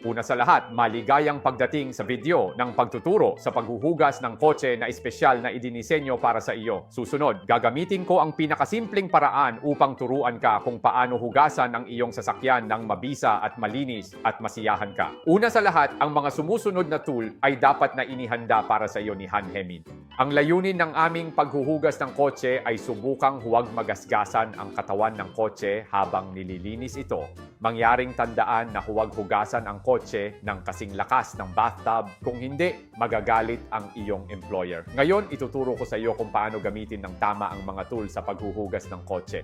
Una sa lahat, maligayang pagdating sa video ng pagtuturo sa paghuhugas ng kotse na espesyal na idinisenyo para sa iyo. Susunod, gagamitin ko ang pinakasimpleng paraan upang turuan ka kung paano hugasan ang iyong sasakyan ng mabisa at malinis at masiyahan ka. Una sa lahat, ang mga sumusunod na tool ay dapat na inihanda para sa iyo ni Han Hemin. Ang layunin ng aming paghuhugas ng kotse ay subukang huwag magasgasan ang katawan ng kotse habang nililinis ito. Mangyaring tandaan na huwag hugasan ang kotse ng kasing lakas ng bathtub. Kung hindi, magagalit ang iyong employer. Ngayon, ituturo ko sa iyo kung paano gamitin ng tama ang mga tool sa paghuhugas ng kotse.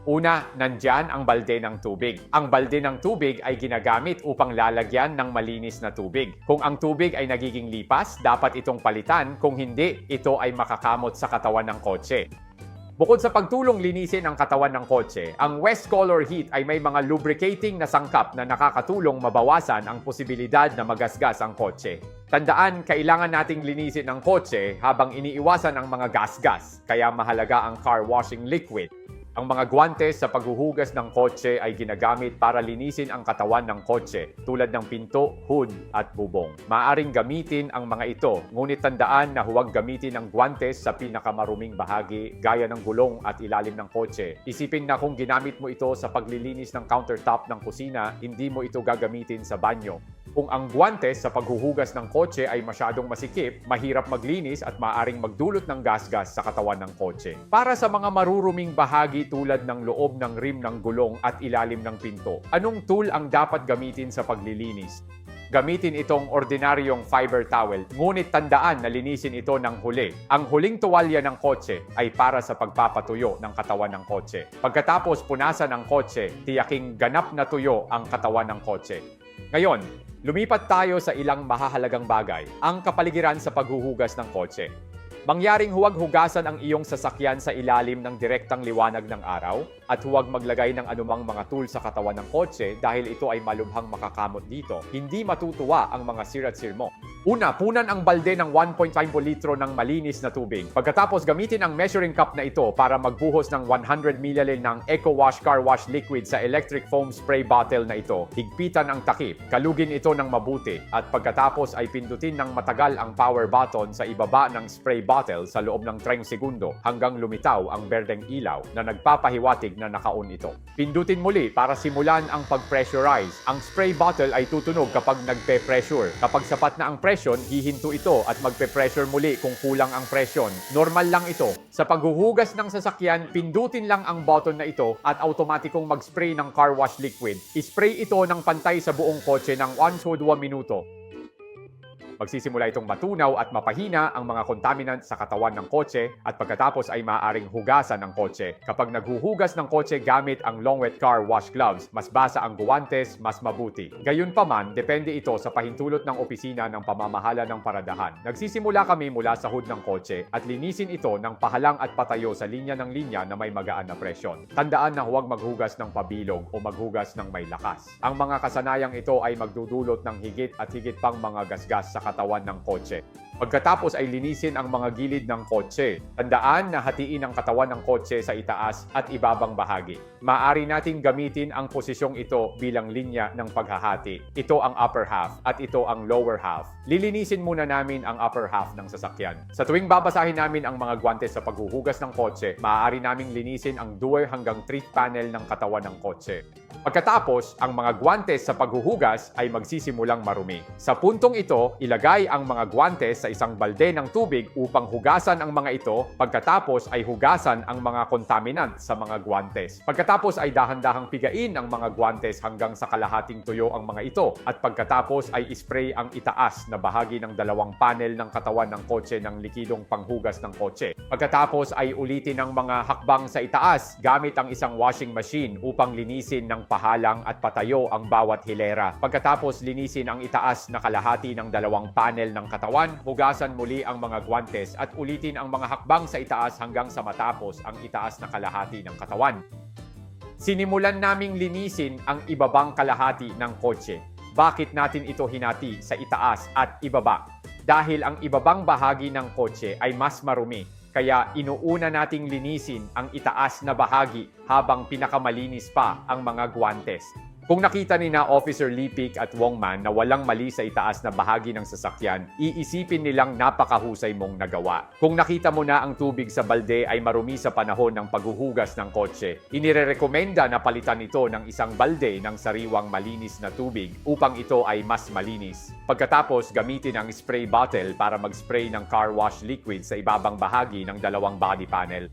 Una, nandyan ang balde ng tubig. Ang balde ng tubig ay ginagamit upang lalagyan ng malinis na tubig. Kung ang tubig ay nagiging lipas, dapat itong palitan. Kung hindi, ito ay makakamot sa katawan ng kotse. Bukod sa pagtulong linisin ang katawan ng kotse, ang West Color Heat ay may mga lubricating na sangkap na nakakatulong mabawasan ang posibilidad na magasgas ang kotse. Tandaan, kailangan nating linisin ang kotse habang iniiwasan ang mga gasgas, kaya mahalaga ang car washing liquid. Ang mga guwantes sa paghuhugas ng kotse ay ginagamit para linisin ang katawan ng kotse tulad ng pinto, hood at bubong. Maaring gamitin ang mga ito, ngunit tandaan na huwag gamitin ang guwantes sa pinakamaruming bahagi gaya ng gulong at ilalim ng kotse. Isipin na kung ginamit mo ito sa paglilinis ng countertop ng kusina, hindi mo ito gagamitin sa banyo. Kung ang guwantes sa paghuhugas ng kotse ay masyadong masikip, mahirap maglinis at maaaring magdulot ng gasgas sa katawan ng kotse. Para sa mga maruruming bahagi tulad ng loob ng rim ng gulong at ilalim ng pinto, anong tool ang dapat gamitin sa paglilinis? Gamitin itong ordinaryong fiber towel, ngunit tandaan na linisin ito ng huli. Ang huling tuwalya ng kotse ay para sa pagpapatuyo ng katawan ng kotse. Pagkatapos punasan ang kotse, tiyaking ganap na tuyo ang katawan ng kotse. Ngayon, lumipat tayo sa ilang mahahalagang bagay, ang kapaligiran sa paghuhugas ng kotse. Mangyaring huwag hugasan ang iyong sasakyan sa ilalim ng direktang liwanag ng araw at huwag maglagay ng anumang mga tool sa katawan ng kotse dahil ito ay malubhang makakamot dito. Hindi matutuwa ang mga sira't-sir mo. Una, punan ang balde ng 1.5 litro ng malinis na tubig. Pagkatapos, gamitin ang measuring cup na ito para magbuhos ng 100 ml ng Eco Wash Car Wash Liquid sa electric foam spray bottle na ito. Higpitan ang takip, kalugin ito ng mabuti, at pagkatapos ay pindutin ng matagal ang power button sa ibaba ng spray bottle sa loob ng 30 segundo hanggang lumitaw ang berdeng ilaw na nagpapahiwatig na naka-on ito. Pindutin muli para simulan ang pag-pressurize. Ang spray bottle ay tutunog kapag nagpe-pressure. Kapag sapat na ang presyon, hihinto ito at magpe-pressure muli kung kulang ang presyon. Normal lang ito. Sa paghuhugas ng sasakyan, pindutin lang ang button na ito at automatikong mag-spray ng car wash liquid. Ispray ito ng pantay sa buong kotse ng 1 to 2 minuto. Magsisimula itong matunaw at mapahina ang mga contaminants sa katawan ng kotse at pagkatapos ay maaaring hugasan ng kotse. Kapag naghuhugas ng kotse gamit ang long wet car wash gloves, mas basa ang guwantes, mas mabuti. Gayunpaman, depende ito sa pahintulot ng opisina ng pamamahala ng paradahan. Nagsisimula kami mula sa hood ng kotse at linisin ito ng pahalang at patayo sa linya ng linya na may magaan na presyon. Tandaan na huwag maghugas ng pabilog o maghugas ng may lakas. Ang mga kasanayang ito ay magdudulot ng higit at higit pang mga gasgas sa katawan ng kotse. Pagkatapos ay linisin ang mga gilid ng kotse. Tandaan na hatiin ang katawan ng kotse sa itaas at ibabang bahagi. Maaari nating gamitin ang posisyong ito bilang linya ng paghahati. Ito ang upper half at ito ang lower half. Lilinisin muna namin ang upper half ng sasakyan. Sa tuwing babasahin namin ang mga guwantes sa paghuhugas ng kotse, maaari naming linisin ang 2 hanggang 3 panel ng katawan ng kotse. Pagkatapos, ang mga guwantes sa paghuhugas ay magsisimulang marumi. Sa puntong ito, ilagay ang mga guwantes sa isang balde ng tubig upang hugasan ang mga ito. Pagkatapos ay hugasan ang mga contaminant sa mga guwantes. Pagkatapos ay dahan-dahang pigain ang mga guwantes hanggang sa kalahating tuyo ang mga ito. At pagkatapos ay ispray ang itaas na bahagi ng 2 panel ng katawan ng kotse ng likidong panghugas ng kotse. Pagkatapos ay ulitin ang mga hakbang sa itaas gamit ang isang washing machine upang linisin ng pahalang at patayo ang bawat hilera. Pagkatapos linisin ang itaas na kalahati ng 2 panel ng katawan, hugasan muli ang mga guwantes at ulitin ang mga hakbang sa itaas hanggang sa matapos ang itaas na kalahati ng katawan. Sinimulan naming linisin ang ibabang kalahati ng kotse. Bakit natin ito hinati sa itaas at ibaba? Dahil ang ibabang bahagi ng kotse ay mas marumi. Kaya inuuna nating linisin ang itaas na bahagi habang pinakamalinis pa ang mga guwantes. Kung nakita ni na Officer Lipik at Wongman na walang mali sa itaas na bahagi ng sasakyan, iisipin nilang napakahusay mong nagawa. Kung nakita mo na ang tubig sa balde ay marumi sa panahon ng paghuhugas ng kotse, inirerekomenda na palitan ito ng isang balde ng sariwang malinis na tubig upang ito ay mas malinis. Pagkatapos, gamitin ang spray bottle para mag-spray ng car wash liquid sa ibabang bahagi ng dalawang body panel.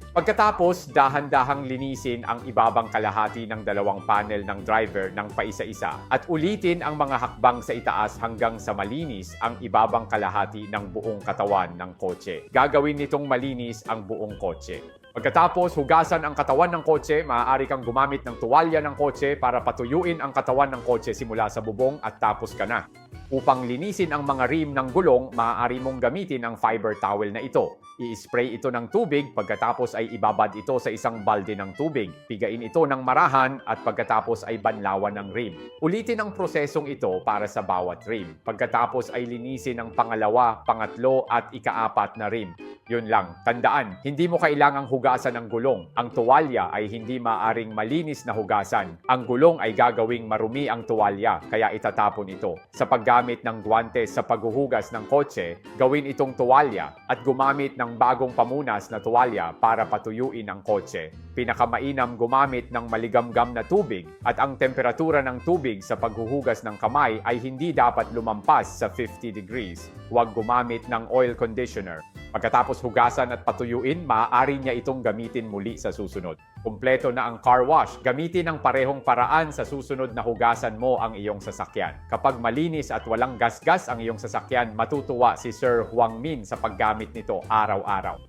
Pagkatapos, dahan-dahang linisin ang ibabang kalahati ng dalawang panel ng driver ng paisa-isa at ulitin ang mga hakbang sa itaas hanggang sa malinis ang ibabang kalahati ng buong katawan ng kotse. Gagawin nitong malinis ang buong kotse. Pagkatapos, hugasan ang katawan ng kotse, maaari kang gumamit ng tuwalya ng kotse para patuyuin ang katawan ng kotse simula sa bubong at tapos ka na. Upang linisin ang mga rim ng gulong, maaari mong gamitin ang fiber towel na ito. I-spray ito ng tubig, pagkatapos ay ibabad ito sa isang balde ng tubig. Pigain ito ng marahan at pagkatapos ay banlawan ng rim. Ulitin ang prosesong ito para sa bawat rim. Pagkatapos ay linisin ang pangalawa, pangatlo at ikaapat na rim. Yun lang. Tandaan, hindi mo kailangang hugasan ang gulong. Ang tuwalya ay hindi maaring malinis na hugasan. Ang gulong ay gagawing marumi ang tuwalya, kaya itatapon ito. Sa paggamit ng guwantes sa paghuhugas ng kotse, gawin itong tuwalya at gumamit ng bagong pamunas na tuwalya para patuyuin ang kotse. Pinakamainam gumamit ng maligamgam na tubig at ang temperatura ng tubig sa paghuhugas ng kamay ay hindi dapat lumampas sa 50 degrees. Huwag gumamit ng oil conditioner. Pagkatapos hugasan at patuyuin, maaari niya itong gamitin muli sa susunod. Kumpleto na ang car wash, gamitin ang parehong paraan sa susunod na hugasan mo ang iyong sasakyan. Kapag malinis at walang gasgas ang iyong sasakyan, matutuwa si Sir Huang Min sa paggamit nito araw-araw.